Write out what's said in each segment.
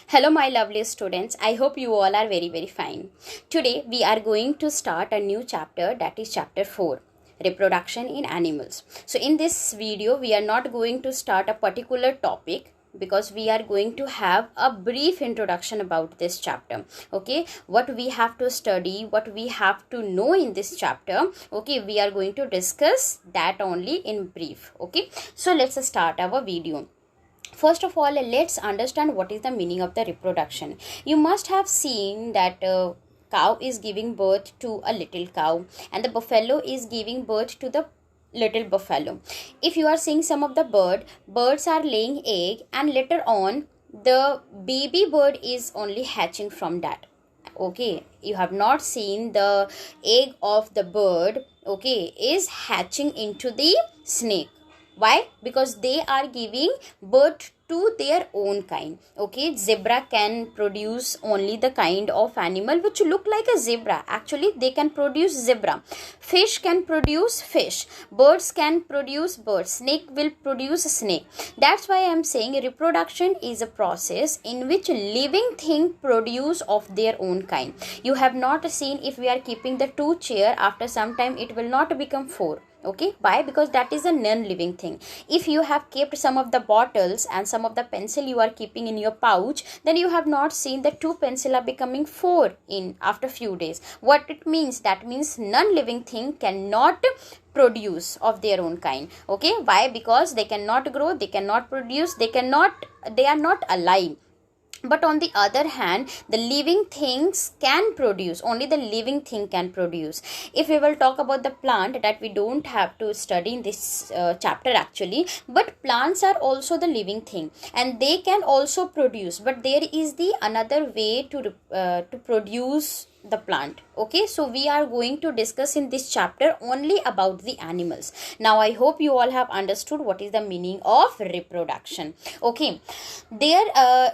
Hello, my lovely students. I hope you all are very fine. Today, we are going to start a new chapter, that is chapter 4, reproduction in animals. So, in this video, we are not going to start a particular topic because we are going to have a brief introduction about this chapter. Okay, what we have to study, what we have to know in this chapter. Okay, we are going to discuss that only in brief. Okay, so let's start our video. First of all, let's understand what is the meaning of the reproduction. You must have seen that cow is giving birth to a little cow and the buffalo is giving birth to the little buffalo. If you are seeing some of the birds are laying egg, and later on the baby bird is only hatching from that. Okay, you have not seen the egg of the bird, okay, is hatching into the snake. Why? Because they are giving birth to their own kind. Okay, zebra can produce only the kind of animal which look like a zebra. Actually, they can produce zebra. Fish can produce fish. Birds can produce birds. Snake will produce snake. That's why I am saying reproduction is a process in which living thing produce of their own kind. You have not seen, if we are keeping the two chair, after some time it will not become four. Okay, why? Because that is a non-living thing. If you have kept some of the bottles and some of the pencil you are keeping in your pouch, then you have not seen the two pencil are becoming four in after few days. What it means? That means non-living thing cannot produce of their own kind. Okay, why? Because they cannot grow, they cannot produce, they are not alive. But on the other hand, the living things can produce. Only the living thing can produce. If we will talk about the plant, that we don't have to study in this chapter actually, but plants are also the living thing and they can also produce, but there is the another way to produce the plant. Okay, so we are going to discuss in this chapter only about the animals. Now I hope you all have understood what is the meaning of reproduction. Okay, their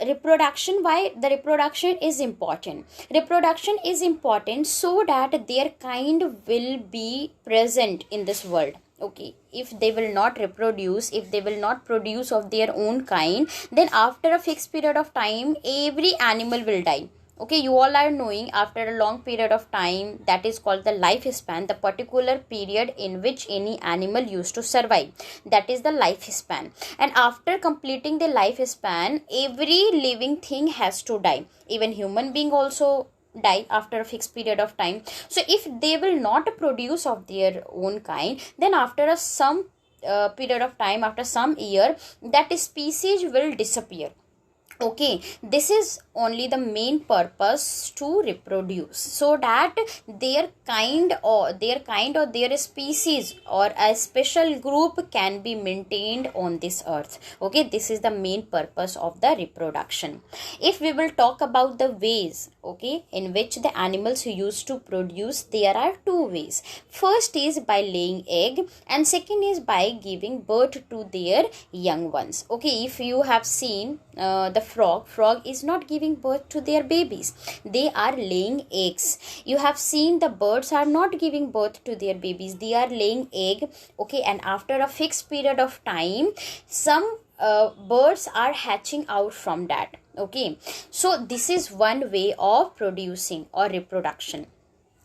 reproduction, why the reproduction is important? Reproduction is important so that their kind will be present in this world. Okay, if they will not reproduce, if they will not produce of their own kind, then after a fixed period of time every animal will die. Okay, you all are knowing, after a long period of time, that is called the lifespan, the particular period in which any animal used to survive, that is the lifespan. And after completing the lifespan, every living thing has to die. Even human being also die after a fixed period of time. So if they will not produce of their own kind, then after a some period of time, after some year, that species will disappear. Okay, this is only the main purpose to reproduce, so that their kind or their species or a special group can be maintained on this earth. Okay, this is the main purpose of the reproduction. If we will talk about the ways, okay, in which the animals used to produce, there are two ways. First is by laying egg and second is by giving birth to their young ones. Okay, if you have seen the frog is not giving birth to their babies, they are laying eggs. You have seen the birds are not giving birth to their babies, they are laying egg. Okay, and after a fixed period of time, some birds are hatching out from that. Okay, so this is one way of producing or reproduction.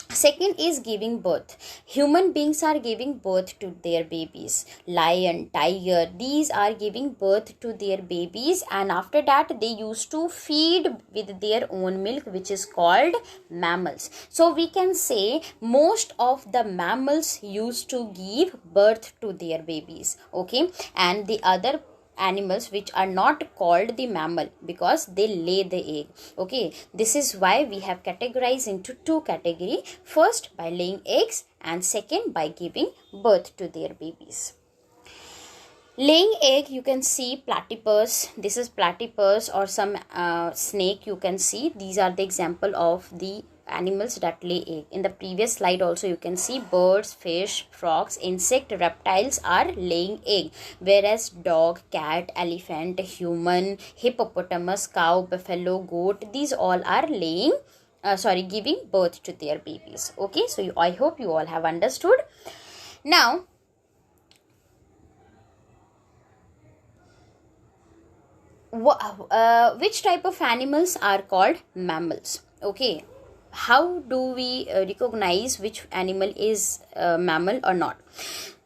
Second is giving birth. Human beings are giving birth to their babies. Lion, tiger, these are giving birth to their babies, and after that they used to feed with their own milk, which is called mammals. So we can say most of the mammals used to give birth to their babies. Okay, and the other animals which are not called the mammal because they lay the egg. Okay, this is why we have categorized into two category. First by laying eggs and second by giving birth to their babies. Laying egg, you can see platypus. This is platypus or some snake. You can see these are the example of the animals that lay egg. In the previous slide also you can see birds, fish, frogs, insect, reptiles are laying egg, whereas dog, cat, elephant, human, hippopotamus, cow, buffalo, goat, these all are laying giving birth to their babies. Okay, so I hope you all have understood. Now which type of animals are called mammals? Okay, how do we recognize which animal is mammal or not?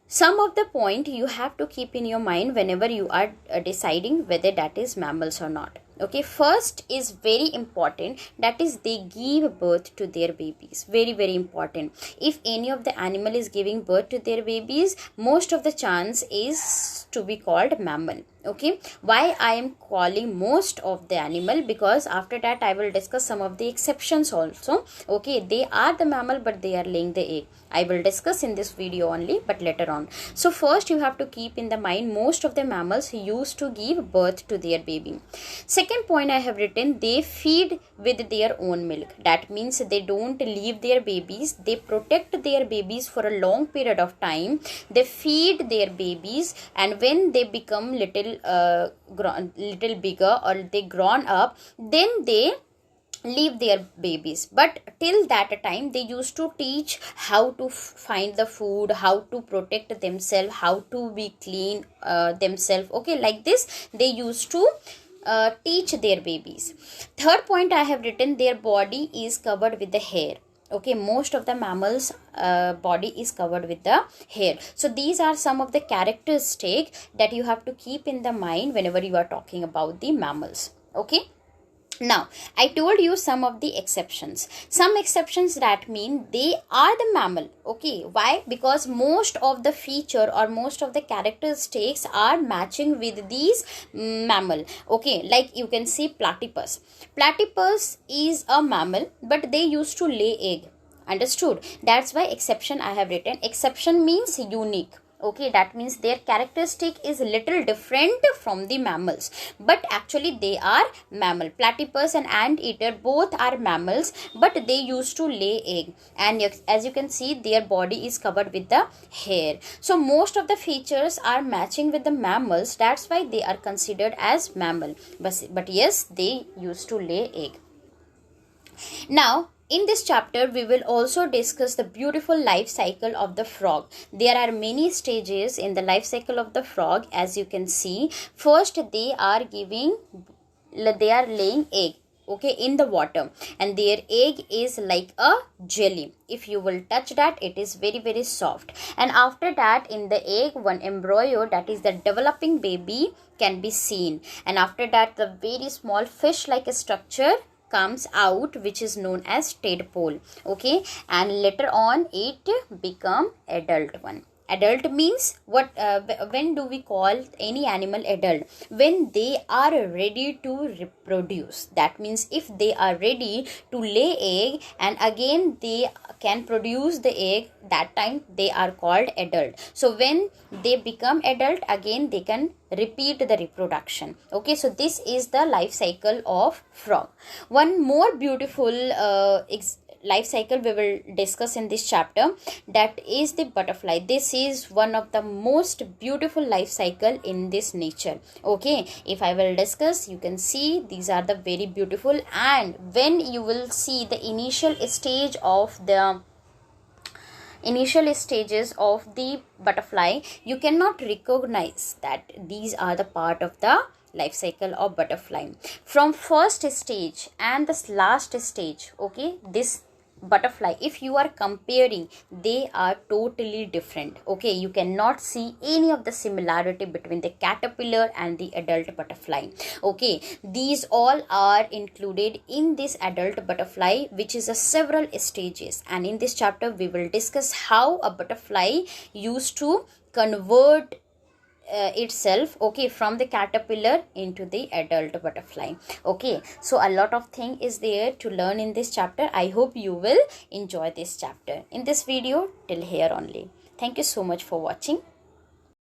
Some of the point you have to keep in your mind whenever you are deciding whether that is mammals or not. Okay, first is very important, that is they give birth to their babies. Very very important. If any of the animal is giving birth to their babies, most of the chance is to be called mammal. Okay, why I am calling most of the animal, because after that I will discuss some of the exceptions also. Okay, they are the mammal but they are laying the egg. I will discuss in this video only, but later on. So first you have to keep in the mind, most of the mammals used to give birth to their baby. Second point I have written, they feed with their own milk. That means they don't leave their babies, they protect their babies for a long period of time. They feed their babies, and when they become little bigger or they grown up, then they leave their babies. But till that time they used to teach how to find the food, how to protect themselves, how to be clean themselves. Okay, like this they used to teach their babies. Third point I have written, their body is covered with the hair. Okay, most of the mammals body is covered with the hair. So these are some of the characteristics that you have to keep in the mind whenever you are talking about the mammals. Okay, now I told you some of the exceptions. Some exceptions that mean they are the mammal. Okay, why? Because most of the feature or most of the characteristics are matching with these mammal. Okay, like you can see platypus. Platypus is a mammal but they used to lay egg. Understood? That's why exception I have written. Exception means unique. Okay, that means their characteristic is little different from the mammals, but actually they are mammal. Platypus and anteater both are mammals, but they used to lay egg, and as you can see their body is covered with the hair. So most of the features are matching with the mammals, that's why they are considered as mammal. But yes, they used to lay egg. Now in this chapter, we will also discuss the beautiful life cycle of the frog. There are many stages in the life cycle of the frog, as you can see. First, they are laying egg, okay, in the water, and their egg is like a jelly. If you will touch that, it is very very soft. And after that, in the egg, one embryo, that is the developing baby, can be seen. And after that, the very small fish like a structure comes out, which is known as tadpole. Okay, and later on it become adult one. Adult means what? When do we call any animal adult? When they are ready to reproduce. That means if they are ready to lay egg and again they can produce the egg, that time they are called adult. So when they become adult, again they can repeat the reproduction. Okay, so this is the life cycle of frog. One more beautiful life cycle we will discuss in this chapter, that is the butterfly. This is one of the most beautiful life cycle in this nature. Okay, if I will discuss, you can see these are the very beautiful, and when you will see the initial stages of the butterfly, you cannot recognize that these are the part of the life cycle of butterfly. From first stage and this last stage, okay, this butterfly, if you are comparing, they are totally different. Okay, you cannot see any of the similarity between the caterpillar and the adult butterfly. Okay, these all are included in this adult butterfly, which is a several stages, and in this chapter we will discuss how a butterfly used to convert itself, okay, from the caterpillar into the adult butterfly. Okay, so a lot of thing is there to learn in this chapter. I hope you will enjoy this chapter in this video till here only. Thank you so much for watching.